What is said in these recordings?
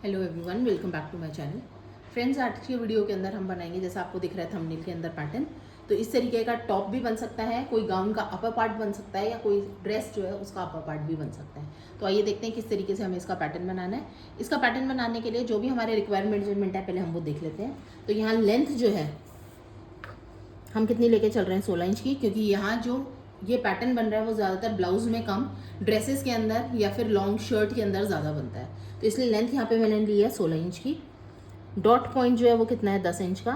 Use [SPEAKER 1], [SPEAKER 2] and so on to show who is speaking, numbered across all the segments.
[SPEAKER 1] Hello everyone, welcome back to my channel. Friends, आज की video के अंदर हम बनाएंगे, जैसा आपको दिख रहा है थंबनेल के अंदर पैटर्न, तो इस तरीके का टॉप भी बन सकता है, कोई गाउन का अपर पार्ट बन सकता है, या कोई ड्रेस जो है उसका अपर पार्ट भी बन सकता है। तो आइए देखते हैं किस तरीके से हमें इसका पैटर्न बनाना है। इसका पैटर्न बनाने के लिए जो भी हमारे रिक्वायरमेंट है पहले हम वो देख लेते हैं। तो यहाँ लेंथ जो है हम कितनी लेके चल रहे हैं, 16 इंच की, क्योंकि यहाँ जो ये पैटर्न बन रहा है वो ज़्यादातर ब्लाउज में कम, ड्रेसेस के अंदर या फिर लॉन्ग शर्ट के अंदर ज़्यादा बनता है। तो इसलिए लेंथ यहाँ पे मैंने ली है 16 इंच की। डॉट पॉइंट जो है वो कितना है, 10 इंच का।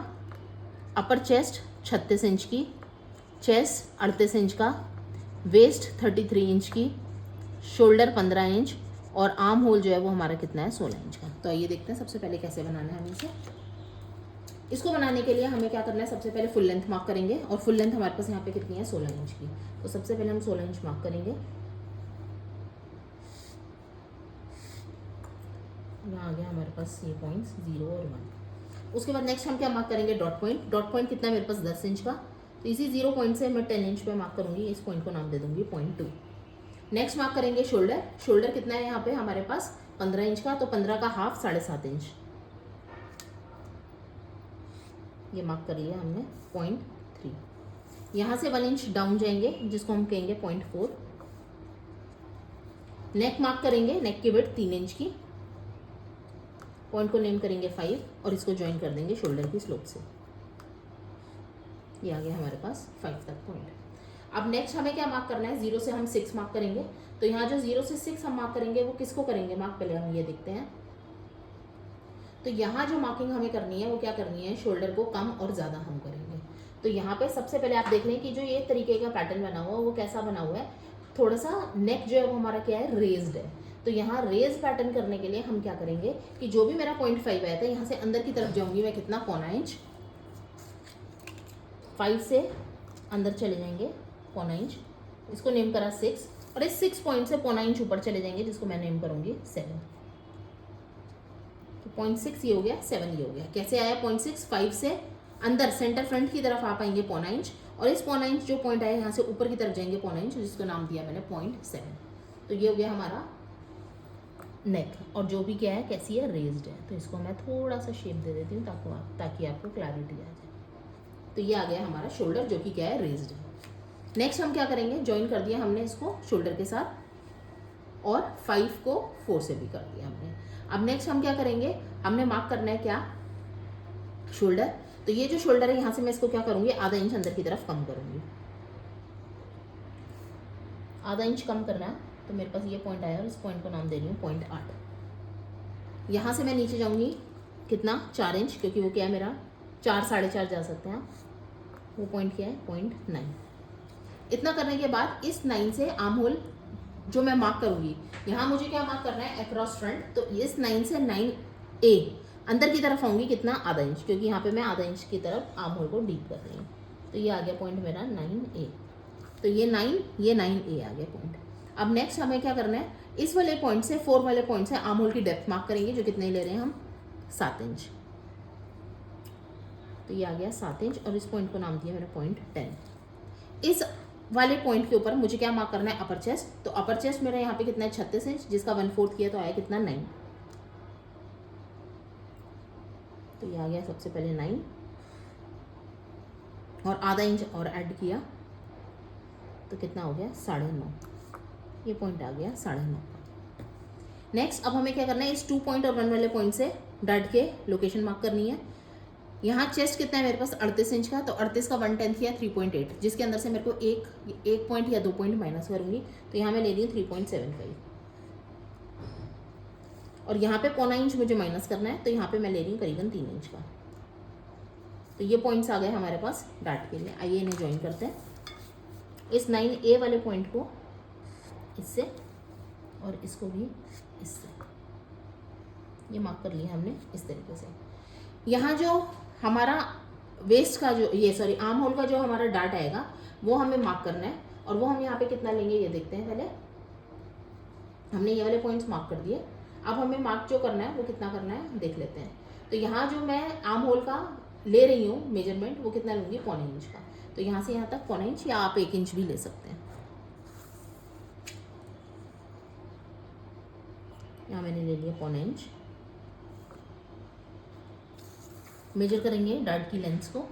[SPEAKER 1] अपर चेस्ट 36 इंच की, चेस्ट 38 इंच का, वेस्ट 33 इंच की, शोल्डर 15 इंच, और आर्म होल जो है वो हमारा कितना है, 16 इंच का। तो आइए देखते हैं सबसे पहले कैसे बनाना है हमें इसे। इसको बनाने के लिए हमें क्या करना है, सबसे पहले फुल लेंथ मार्क करेंगे, और फुल लेंथ हमारे पास यहाँ पे कितनी है, 16 इंच की। तो सबसे पहले हम 16 इंच मार्क करेंगे। यहाँ आ गया हमारे पास ये पॉइंट्स 0 और 1। उसके बाद नेक्स्ट हम क्या मार्क करेंगे, डॉट पॉइंट। डॉट पॉइंट कितना है मेरे पास, 10 इंच का। तो इसी 0 पॉइंट से मैं 10 इंच पे मार्क करूंगी, इस पॉइंट को नाम दे दूंगी पॉइंट 2। नेक्स्ट मार्क करेंगे शोल्डर। शोल्डर कितना है यहाँ पे हमारे पास, 15 इंच का। तो 15 का हाफ 7.5 इंच, ये मार्क कर लिया हमने, पॉइंट 3। यहाँ से 1 इंच डाउन जाएंगे, जिसको हम कहेंगे पॉइंट 4। नेक मार्क करेंगे, नेक की विड्थ 3 इंच की, पॉइंट को नेम करेंगे 5, और इसको ज्वाइन कर देंगे शोल्डर की स्लोप से। ये आ गया हमारे पास 5 तक पॉइंट। अब नेक्स्ट हमें क्या मार्क करना है, 0 से हम 6 मार्क करेंगे। तो यहाँ जो 0 से 6 हम मार्क करेंगे वो किसको करेंगे मार्क, पहले हम ये देखते हैं। तो यहाँ जो मार्किंग हमें करनी है वो क्या करनी है, शोल्डर को कम और ज़्यादा हम करेंगे। तो यहाँ पे सबसे पहले आप देख लें कि जो ये तरीके का पैटर्न बना हुआ है वो कैसा बना हुआ है, थोड़ा सा नेक जो है वो हमारा क्या है, रेज्ड है। तो यहाँ रेज पैटर्न करने के लिए हम क्या करेंगे कि जो भी मेरा 0.5 आया था, यहाँ से अंदर की तरफ जाऊंगी मैं, कितना, 0.25 इंच। 5 से अंदर चले जाएंगे 0.25 इंच, इसको नेम करा 6, और इस 6 पॉइंट से 0.25 इंच ऊपर चले जाएंगे, जिसको मैं नेम करूंगी 7। तो 0.6 ये हो गया, 7 ये हो गया। कैसे आया 0.6, 5 से अंदर सेंटर फ्रंट की तरफ आ पाएंगे 0.25 इंच, और इस 0.25 इंच जो पॉइंट आया यहाँ से ऊपर की तरफ जाएंगे 0.25 इंच, जिसको नाम दिया मैंने 0.7। तो ये हो गया हमारा नेक, और जो भी क्या है, कैसी है, रेज्ड है। तो इसको मैं थोड़ा सा शेप दे देती हूँ ताकि आपको क्लैरिटी आ जाए। तो ये आ गया हमारा शोल्डर, जो कि क्या है, रेज्ड है। नेक्स्ट हम क्या करेंगे, ज्वाइन कर दिया हमने इसको शोल्डर के साथ, और 5 को 4 से भी कर दिया हमने। अब नेक्स्ट हम क्या करेंगे, हमने मार्क करना है क्या, शोल्डर। तो ये जो शोल्डर है यहाँ से मैं इसको क्या करूंगी, आधा इंच अंदर की तरफ कम करूंगी। आधा इंच कम करना है, तो मेरे पास ये पॉइंट आया, और इस पॉइंट को नाम दे रही हूँ 0.8। यहाँ से मैं नीचे जाऊंगी कितना, 4 इंच, क्योंकि वो क्या है मेरा 4, 4.5 जा सकते हैं। वो पॉइंट क्या है, 0.9। इतना करने के बाद इस 9 से आर्म होल जो मैं मार्क करूंगी, यहाँ मुझे क्या मार्क करना है, अक्रॉस फ्रंट। तो इस 9 से 9A अंदर की तरफ आऊंगी, कितना, आधा इंच, क्योंकि यहाँ पे मैं आधा इंच की तरफ आर्म होल को डीप कर रही हूँ। तो ये आ गया पॉइंट मेरा 9A। तो ये 9A आ गया पॉइंट। अब नेक्स्ट हमें क्या करना है, इस वाले पॉइंट से 4 वाले पॉइंट से आर्म होल की डेप्थ मार्क करेंगे, जो कितने ले रहे हैं हम, 7 इंच। तो ये आ गया 7 इंच, और इस पॉइंट को नाम दिया मैंने 0.10। इस वाले पॉइंट के ऊपर मुझे क्या मार्क करना है, अपर चेस्ट। तो अपर चेस्ट मेरा यहाँ पे कितना है, 36 इंच, जिसका 1/4 किया तो आया कितना, 9। तो ये आ गया सबसे पहले 9, और आधा इंच और ऐड किया, तो कितना हो गया, 9.5। ये पॉइंट आ गया 9.5। नेक्स्ट अब हमें क्या करना है, इस 2 पॉइंट और 1 वाले पॉइंट से डट के लोकेशन मार्क करनी है। यहाँ चेस्ट कितना है मेरे पास, 38 इंच का। तो 38 का 1/10 या 3.8, जिसके अंदर से मेरे को एक पॉइंट या 2 पॉइंट माइनस करूंगी। तो यहाँ मैं ले रही हूँ 3.75, और यहाँ पे 0.25 इंच मुझे माइनस करना है, तो यहाँ पे मैं ले रही हूँ करीबन 3 इंच का। तो ये पॉइंट्स आ गए हमारे पास डाट के लिए। आइए इन्हें ज्वाइन करते हैं। इस 9A वाले पॉइंट को इससे, और इसको भी इससे, ये मार्क कर लिया हमने इस तरीके से। यहाँ जो हमारा वेस्ट का जो आर्म होल का जो हमारा डाट आएगा वो हमें मार्क करना है, और वो हम यहाँ पे कितना लेंगे ये देखते हैं। पहले हमने ये वाले पॉइंट्स मार्क कर दिए, अब हमें मार्क जो करना है वो कितना करना है देख लेते हैं। तो यहाँ जो मैं आर्म होल का ले रही हूँ मेजरमेंट, वो कितना लूँगी, 0.25 इंच का। तो यहाँ से यहाँ तक 0.25 इंच, या आप 1 इंच भी ले सकते हैं। यहाँ मैंने ले लिया 0.25 इंच, मेजर करेंगे डार्ट की लेंथ को।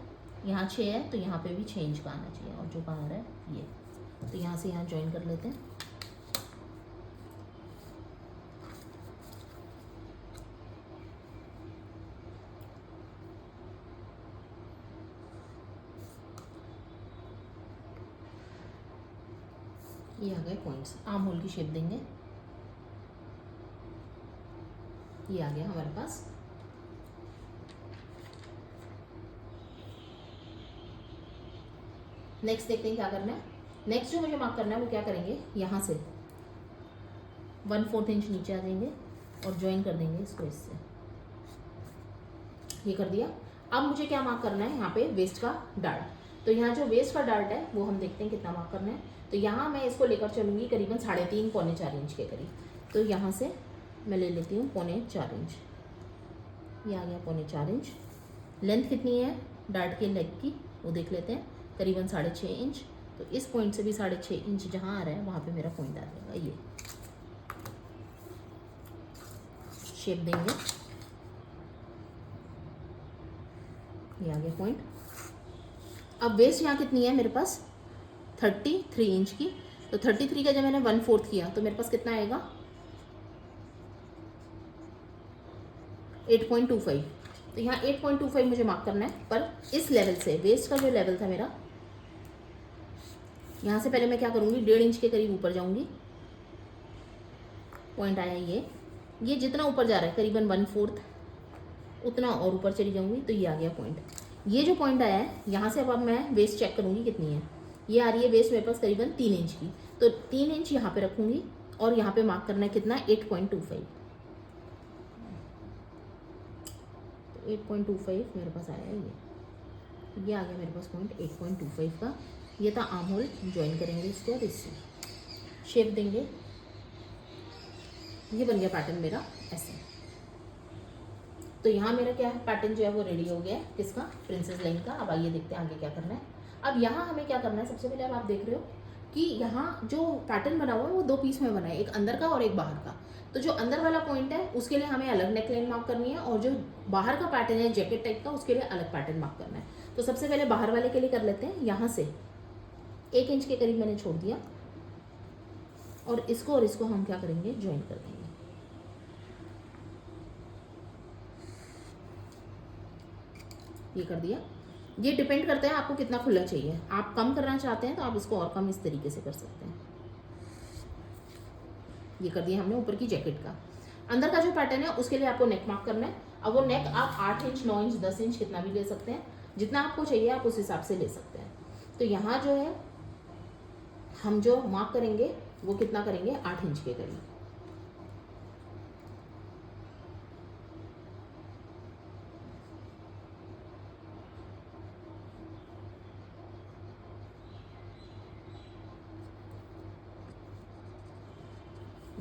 [SPEAKER 1] यहाँ 6 है तो यहाँ पे भी 6 इंच का आना चाहिए, और जो बाहर है ये, तो यहाँ से यहाँ ज्वाइन कर लेते हैं। ये आ गए पॉइंट्स, आर्म होल की शेप देंगे। ये आ गया हमारे पास। नेक्स्ट देखते हैं क्या करना है। नेक्स्ट जो मुझे मार्क करना है वो क्या करेंगे, यहाँ से 1/4 इंच नीचे आ जाएंगे और ज्वाइन कर देंगे इसको इससे। ये कर दिया। अब मुझे क्या मार्क करना है, यहाँ पे वेस्ट का डार्ट। तो यहाँ जो वेस्ट का डार्ट है वो हम देखते हैं कितना मार्क करना है। तो यहाँ मैं इसको लेकर चलूँगी करीबन 3.5 पौने 4 इंच के करीब। तो यहाँ से मैं ले लेती हूँ 3.25 इंच। ये आ गया 3.25 इंच। लेंथ कितनी है डार्ट के लेग की वो देख लेते हैं, करीबन 6.5 इंच। तो इस पॉइंट से भी 6.5 इंच जहाँ आ रहा है वहाँ पे मेरा पॉइंट आ जाएगा। ये शेप देंगे, ये आ गया पॉइंट। अब वेस्ट यहाँ कितनी है मेरे पास 33 इंच की। तो 33 का जब मैंने 1/4 किया तो मेरे पास कितना आएगा 8.25। तो यहाँ 8.25 मुझे मार्क करना है। पर इस लेवल से वेस्ट का जो लेवल था मेरा, यहाँ से पहले मैं क्या करूँगी 1.5 इंच के करीब ऊपर जाऊँगी। पॉइंट आया ये जितना ऊपर जा रहा है करीबन 1/4 उतना और ऊपर चली जाऊँगी। तो ये आ गया पॉइंट। ये जो पॉइंट आया है यहाँ से अब मैं वेस्ट चेक करूँगी कितनी है। ये आ रही है वेस्ट मेरे पास करीबन 3 इंच की। तो 3 इंच यहाँ पे रखूँगी और यहाँ पे मार्क करना है कितना 8.25। 8.25 मेरे पास आया है ये आ गया मेरे पास पॉइंट 8.25 का। ये था आर्म होल। ज्वाइन करेंगे इसको और इससे शेप देंगे। ये बन गया पैटर्न मेरा ऐसे। तो यहाँ मेरा क्या है पैटर्न जो है वो रेडी हो गया है किसका, प्रिंसेस लाइन का। अब आइए देखते हैं आगे क्या करना है। अब यहाँ हमें क्या करना है, सबसे पहले अब आप देख रहे हो कि यहाँ जो पैटर्न बना हुआ है वो 2 पीस में बना है, एक अंदर का और एक बाहर का। तो जो अंदर वाला पॉइंट है उसके लिए हमें अलग नेकलाइन मार्क करनी है, और जो बाहर का पैटर्न है जैकेट टाइप का उसके लिए अलग पैटर्न मार्क करना है। तो सबसे पहले बाहर वाले के लिए कर लेते हैं। यहाँ से 1 इंच के करीब मैंने छोड़ दिया और इसको हम क्या करेंगे ज्वाइन कर देंगे। ये कर दिया। ये डिपेंड करता है आपको कितना खुला चाहिए। आप कम करना चाहते हैं तो आप इसको और कम इस तरीके से कर सकते हैं। ये कर दिया हमने ऊपर की जैकेट का। अंदर का जो पैटर्न है उसके लिए आपको नेक मार्क करना है। अब वो नेक आप 8 इंच 9 इंच 10 इंच कितना भी ले सकते हैं, जितना आपको चाहिए आप उस हिसाब से ले सकते हैं। तो यहाँ जो है हम जो मार्क करेंगे वो कितना करेंगे 8 इंच के करीब।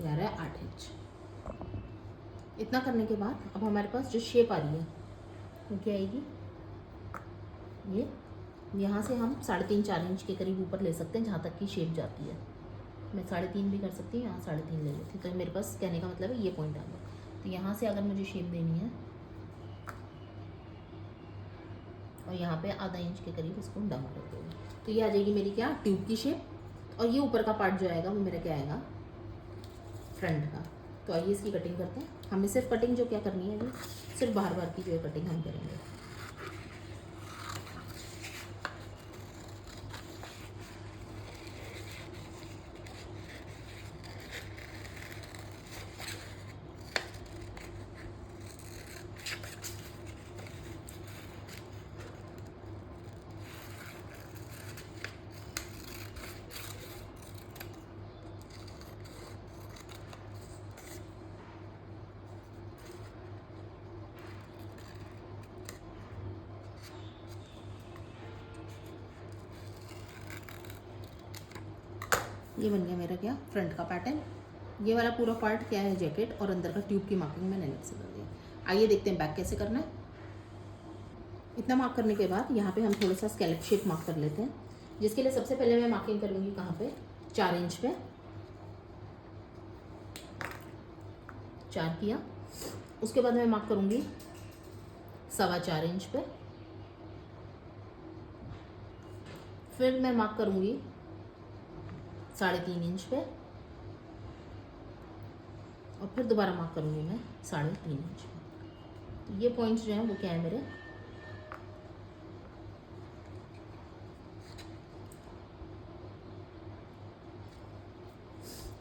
[SPEAKER 1] आ रहा है 8 इंच। इतना करने के बाद अब हमारे पास जो शेप आ रही है वो क्या आएगी, ये यहाँ से हम 3.5-4 इंच के करीब ऊपर ले सकते हैं जहाँ तक की शेप जाती है। मैं 3.5 भी कर सकती हूँ, यहाँ 3.5 ले लेती। तो मेरे पास कहने का मतलब है ये पॉइंट आ गया। तो यहाँ से अगर मुझे शेप देनी है और यहाँ पे आधा इंच के करीब इसको डाउन कर दूँगी, तो ये आ जाएगी मेरी क्या ट्यूब की शेप। और ये ऊपर का पार्ट जो आएगा वो मेरा क्या आएगा फ्रंट का। तो आइए इसकी कटिंग करते हैं। हमें सिर्फ कटिंग जो क्या करनी है अभी, सिर्फ बाहर की जो है कटिंग हम करेंगे। ये बन गया मेरा क्या फ्रंट का पैटर्न। ये वाला पूरा पार्ट क्या है जैकेट, और अंदर का ट्यूब की मार्किंग मैंने अलग से कर दिया। आइए देखते हैं बैक कैसे करना है। इतना मार्क करने के बाद यहाँ पे हम थोड़ा सा स्कैलप शेप मार्क कर लेते हैं, जिसके लिए सबसे पहले मैं मार्किंग करूँगी कहाँ पे 4 इंच पे। 4 किया। उसके बाद मैं मार्क करूँगी 4.25 इंच पे। फिर मैं मार्क करूँगी 3.5 इंच पे, और फिर दोबारा मार्क करूँगी मैं 3.5 इंच पे। तो ये पॉइंट्स जो हैं वो क्या है मेरे,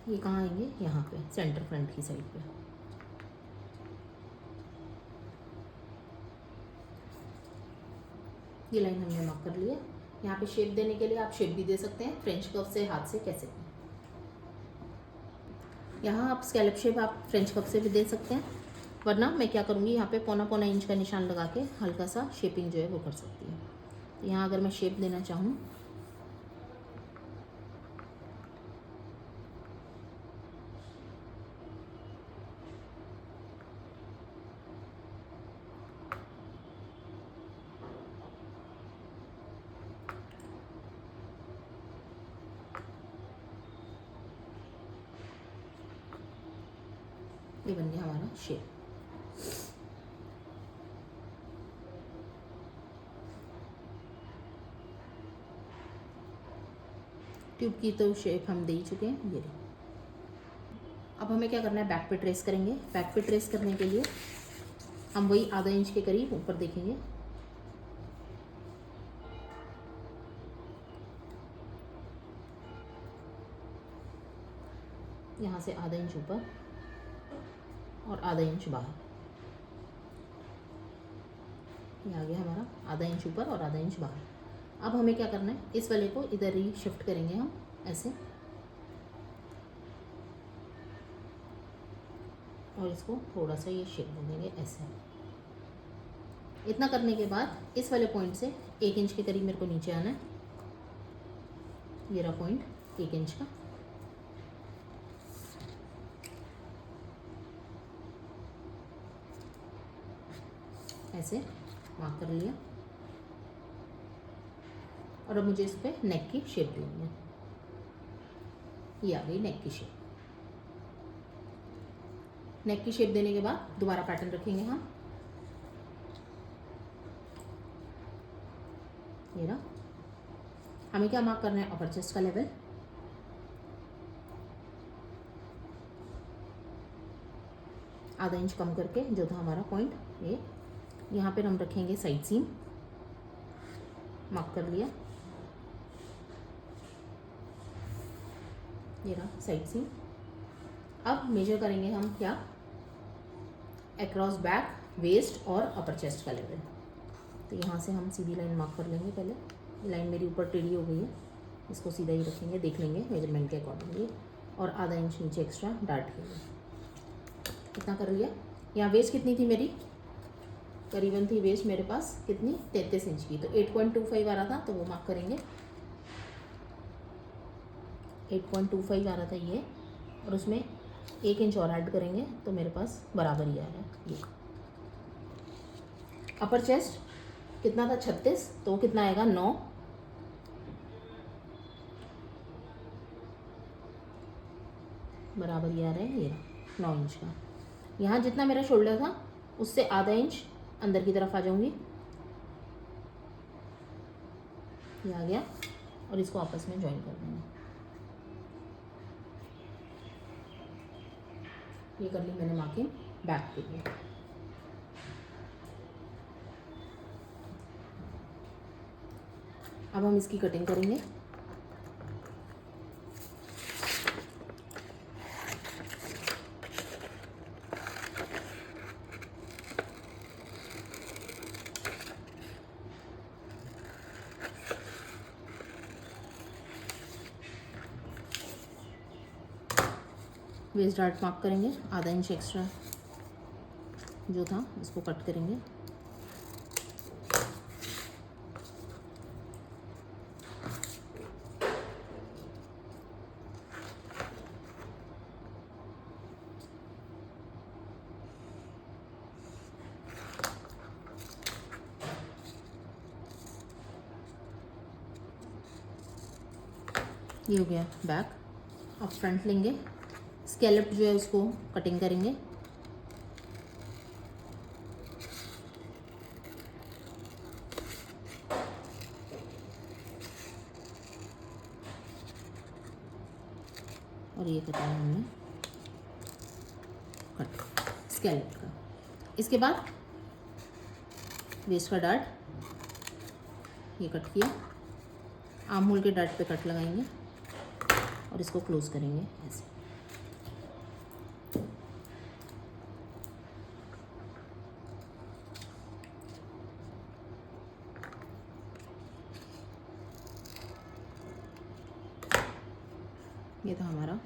[SPEAKER 1] ये कहाँ आएंगे, यहाँ पे सेंटर फ्रंट की साइड पे। ये लाइन हमने मार्क कर लिया। यहाँ पे शेप देने के लिए आप शेप भी दे सकते हैं फ्रेंच कर्व से, हाथ से कैसे भी। यहाँ आप स्कैलप शेप आप फ्रेंच कर्व से भी दे सकते हैं, वरना मैं क्या करूँगी, यहाँ पे 1.25 इंच का निशान लगा के हल्का सा शेपिंग जो है वो कर सकती है। तो यहाँ अगर मैं शेप देना चाहूँ, ये बन गया हमारा शेप। ट्यूब की तो शेप हम दे ही चुके हैं, ये। अब हमें क्या करना है, बैक पे ट्रेस करेंगे। बैक पे ट्रेस करने के लिए हम वही आधा इंच के करीब ऊपर देखेंगे। यहाँ से आधा इंच ऊपर और आधा इंच बाहर। ये आ गया हमारा आधा इंच ऊपर और आधा इंच बाहर। अब हमें क्या करना है, इस वाले को इधर ही शिफ्ट करेंगे हम ऐसे, और इसको थोड़ा सा ये शेप दे देंगे ऐसे। इतना करने के बाद इस वाले पॉइंट से 1 इंच के करीब मेरे को नीचे आना है। ये रहा पॉइंट 1 इंच का। ऐसे मार्क कर लिया, और अब मुझे इस पर नेक की शेप देनी है। ये आ गई नेक की शेप। नेक की शेप देने के बाद दोबारा पैटर्न रखेंगे हम। ये रहा। हमें क्या मार्क करना है, अपर चेस्ट का लेवल। आधा इंच कम करके जो था हमारा पॉइंट, ये यहाँ पर हम रखेंगे साइड सीम। मार्क कर लिया, ये रहा साइड सीम। अब मेजर करेंगे हम क्या, अक्रॉस बैक, वेस्ट और अपर चेस्ट का लेवल। तो यहाँ से हम सीधी लाइन मार्क कर लेंगे। पहले ये लाइन मेरी ऊपर टेढ़ी हो गई है, इसको सीधा ही रखेंगे, देख लेंगे मेजरमेंट के अकॉर्डिंगली, और आधा इंच नीचे एक्स्ट्रा डार्ट किया। इतना कर लिया। यहाँ वेस्ट कितनी थी मेरी, करीबन थी वेस्ट मेरे पास कितनी, 33 इंच की। तो 8.25 आ रहा था, तो वो मार्क करेंगे। 8.25 आ रहा था ये, और उसमें 1 इंच और ऐड करेंगे, तो मेरे पास बराबर ही आ रहा है ये। अपर चेस्ट कितना था, 36, तो कितना आएगा, 9। बराबर ही आ रहा है ये 9 इंच का। यहाँ जितना मेरा शोल्डर था उससे आधा इंच अंदर की तरफ आ जाऊंगी। ये आ गया, और इसको आपस में ज्वाइन कर देंगे। ये कर ली मैंने मार्किंग बैक के लिए। अब हम इसकी कटिंग करेंगे। वेस्ट डार्ट मार्क करेंगे, आधा इंच एक्स्ट्रा जो था इसको कट करेंगे। ये हो गया बैक। अब फ्रंट लेंगे, स्कैलप जो है उसको कटिंग करेंगे। और ये कटाया हमने कट स्केलेट का। इसके बाद वेस्ट का डार्ट ये कट किया, आर्म होल के डार्ट पे कट लगाएंगे और इसको क्लोज करेंगे ऐसे। ये था हमारा।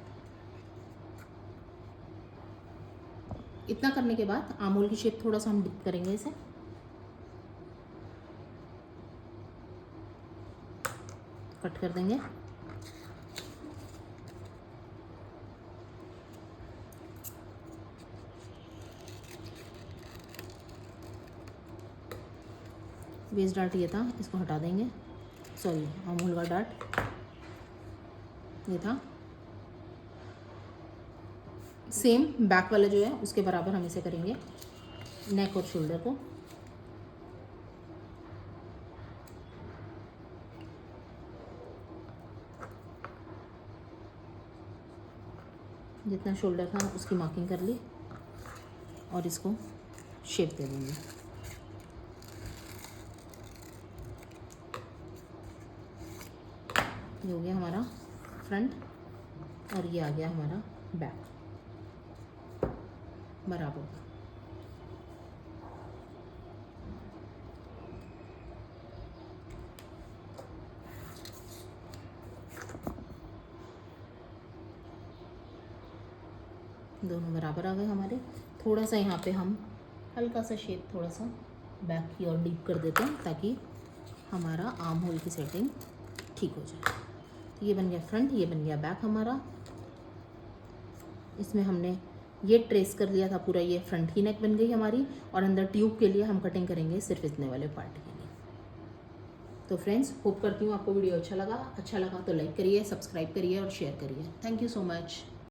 [SPEAKER 1] इतना करने के बाद आर्म होल की शेप थोड़ा सा हम डिप करेंगे इसे, कट कर देंगे। वेस्ट डार्ट ये था, इसको हटा देंगे। सॉरी, आर्म होल का डार्ट ये था। सेम बैक वाला जो है उसके बराबर हम इसे करेंगे नेक और शोल्डर को। जितना शोल्डर था उसकी मार्किंग कर ली और इसको शेप दे देंगे। ये हो गया हमारा फ्रंट और ये आ गया हमारा बैक बराबर का। दोनों बराबर आ गए हमारे। थोड़ा सा यहाँ पे हम हल्का सा शेप थोड़ा सा बैक की ओर डीप कर देते हैं ताकि हमारा आर्म होल की सेटिंग ठीक हो जाए। तो ये बन गया फ्रंट, ये बन गया बैक हमारा। इसमें हमने ये ट्रेस कर लिया था पूरा, ये फ्रंट की नेक बन गई हमारी। और अंदर ट्यूब के लिए हम कटिंग करेंगे सिर्फ इतने वाले पार्ट के लिए। तो फ्रेंड्स, होप करती हूँ आपको वीडियो अच्छा लगा तो लाइक करिए, सब्सक्राइब करिए और शेयर करिए। Thank you so much.